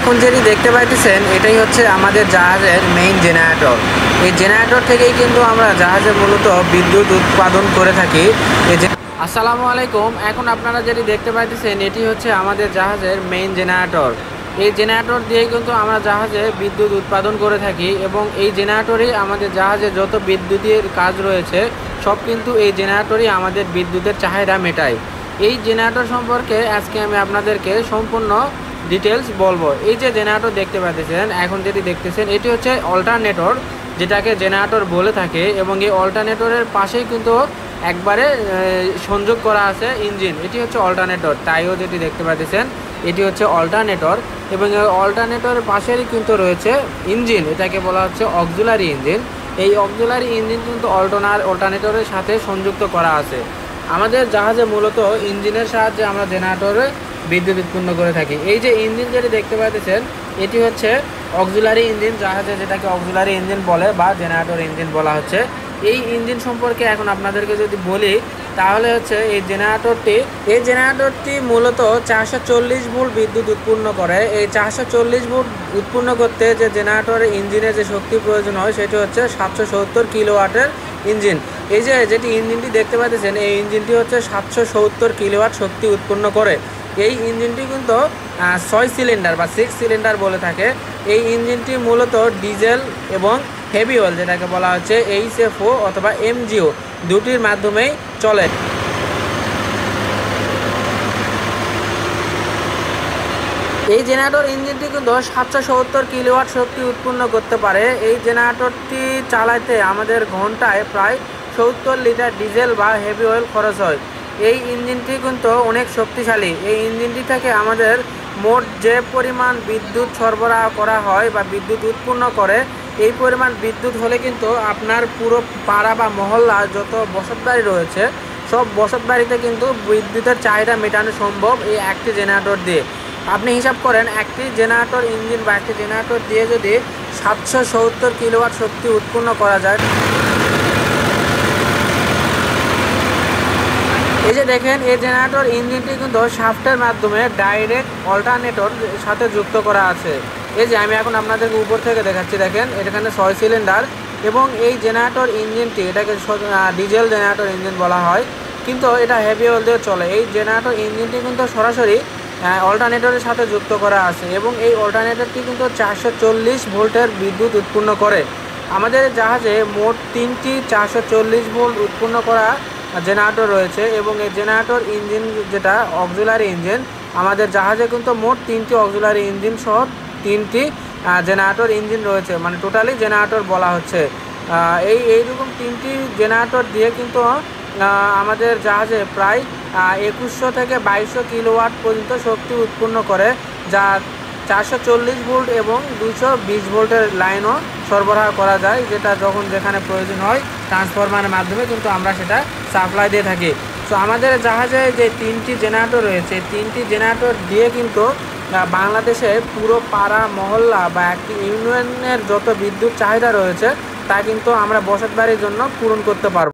এখন যেটি দেখতে পাইতেছেন এটাই হচ্ছে আমাদের জাহাজের মেইন জেনারেটর। এই জেনারেটর থেকেই কিন্তু আমরা জাহাজে মূলত বিদ্যুৎ উৎপাদন করে থাকি। আসসালামু আলাইকুম। এখন আপনারা যেটি দেখতে পাইতেছেন এটি হচ্ছে আমাদের জাহাজের মেইন জেনারেটর। এই জেনারেটর দিয়ে কিন্তু আমরা জাহাজে বিদ্যুৎ উৎপাদন করে থাকি এবং এই জেনারেটরই আমাদের জাহাজে যত বিদ্যুতের কাজ রয়েছে সব কিন্তু এই জেনারেটরই আমাদের বিদ্যুতের চাহিদা মেটায়। এই জেনারেটর সম্পর্কে আজকে আমি আপনাদেরকে সম্পূর্ণ ডিটেলস বলবো। এই যে জেনারেটর দেখতে পাচ্ছেন, এখন যেটি দেখতেছেন এটি হচ্ছে অল্টারনেটর, যেটাকে জেনারেটর বলে থাকে, এবং এই অল্টারনেটরের পাশেই কিন্তু একবারে সংযোগ করা আছে ইঞ্জিন। এটি হচ্ছে অল্টারনেটর, তাইও যেটি দেখতে পাচ্ছেন এটি হচ্ছে অল্টারনেটর, এবং এই অল্টারনেটরের পাশেরই কিন্তু রয়েছে ইঞ্জিন, এটাকে বলা হচ্ছে অক্সিলারি ইঞ্জিন। এই অক্সিলারি ইঞ্জিন কিন্তু অল্টারনেটরের সাথে সংযুক্ত করা আছে। আমাদের জাহাজে মূলত ইঞ্জিনের সাহায্যে আমরা জেনারেটরে বিদ্যুৎ উৎপন্ন করে থাকি। এই যে ইঞ্জিন যেটি দেখতে পাচ্ছেন এটি হচ্ছে অক্সিলারি ইঞ্জিন, জাহাজে যেটাকে অক্সিলারি ইঞ্জিন বলে বা জেনারেটর ইঞ্জিন বলা হচ্ছে। এই ইঞ্জিন সম্পর্কে এখন আপনাদেরকে যদি বলি তাহলে হচ্ছে এই জেনারেটরটি মূলত 440 ভোল্ট বিদ্যুৎ উৎপন্ন করে। এই 440 ভোল্ট উৎপন্ন করতে যে জেনারেটরের ইঞ্জিনের যে শক্তি প্রয়োজন হয় সেটি হচ্ছে 770 কিলোওয়াটের ইঞ্জিন। এই যেটি ইঞ্জিনটি দেখতে পাচ্ছেন এই ইঞ্জিনটি হচ্ছে 770 কিলোওয়াট শক্তি উৎপন্ন করে। এই ইঞ্জিনটি কিন্তু 6 সিলিন্ডার বা 6 সিলিন্ডার বলে থাকে। এই ইঞ্জিনটি মূলত ডিজেল এবং হেভি অয়েল, যেটাকে বলা হচ্ছে HFO অথবা MGO, দুটির মাধ্যমেই চলে। এই জেনারেটর ইঞ্জিনটি কিন্তু 770 কিলোওয়াট শক্তি উৎপন্ন করতে পারে। এই জেনারেটরটি চালাতে আমাদের ঘন্টায় প্রায় 70 লিটার ডিজেল বা হেভি অয়েল খরচ হয়। এই ইঞ্জিনটি কিন্তু অনেক শক্তিশালী। এই ইঞ্জিনটি থেকে আমাদের মোট যে পরিমাণ বিদ্যুৎ সরবরাহ করা হয় বা বিদ্যুৎ উৎপন্ন করে, এই পরিমাণ বিদ্যুৎ হলে কিন্তু আপনার পুরো পাড়া বা মহল্লা যত বসতবাড়ি রয়েছে সব বসতবাড়িতে কিন্তু বিদ্যুতের চাহিদা মেটানো সম্ভব এই একটি জেনারেটর দিয়ে। আপনি হিসাব করেন একটি জেনারেটর ইঞ্জিন বা একটি জেনারেটর দিয়ে যদি 770 কিলোওয়াট শক্তি উৎপন্ন করা যায়। এই যে দেখেন এই জেনারেটর ইঞ্জিনটি কিন্তু শাফটের মাধ্যমে ডাইরেক্ট অল্টারনেটর সাথে যুক্ত করা আছে। এই যে আমি এখন আপনাদেরকে উপর থেকে দেখাচ্ছি, দেখেন এখানে 6 সিলিন্ডার, এবং এই জেনারেটর ইঞ্জিনটি এটাকে ডিজেল জেনারেটর ইঞ্জিন বলা হয়, কিন্তু এটা হেভি অয়েল দিয়ে চলে। এই জেনারেটর ইঞ্জিনটি কিন্তু সরাসরি অল্টারনেটরের সাথে যুক্ত করা আছে, এবং এই অল্টারনেটরটি কিন্তু 440 ভোল্টের বিদ্যুৎ উৎপন্ন করে। আমাদের জাহাজে মোট 3টি 440 ভোল্ট উৎপন্ন করা জেনারেটর রয়েছে, এবং এই জেনারেটর ইঞ্জিন যেটা অক্সিলারি ইঞ্জিন, আমাদের জাহাজে কিন্তু মোট 3টি অক্সিলারি ইঞ্জিন সহ 3টি জেনারেটর ইঞ্জিন রয়েছে, মানে টোটালি জেনারেটর বলা হচ্ছে। এইরকম 3টি জেনারেটর দিয়ে কিন্তু আমাদের জাহাজে প্রায় 2100 থেকে 2200 কিলোওয়াট পর্যন্ত শক্তি উৎপন্ন করে, যা 440 ভোল্ট এবং 220 ভোল্টের লাইনও সরবরাহ করা যায়, যেটা যখন যেখানে প্রয়োজন হয় ট্রান্সফরমারের মাধ্যমে কিন্তু আমরা সেটা সাপ্লাই দিয়ে থাকি। তো আমাদের জাহাজে যে 3টি জেনারেটর রয়েছে, 3টি জেনারেটর দিয়ে কিন্তু বাংলাদেশে পুরো পাড়া মহল্লা বা একটি ইউনিয়নের যত বিদ্যুৎ চাহিদা রয়েছে তা কিন্তু আমরা বসতবাড়ির জন্য পূরণ করতে পারব।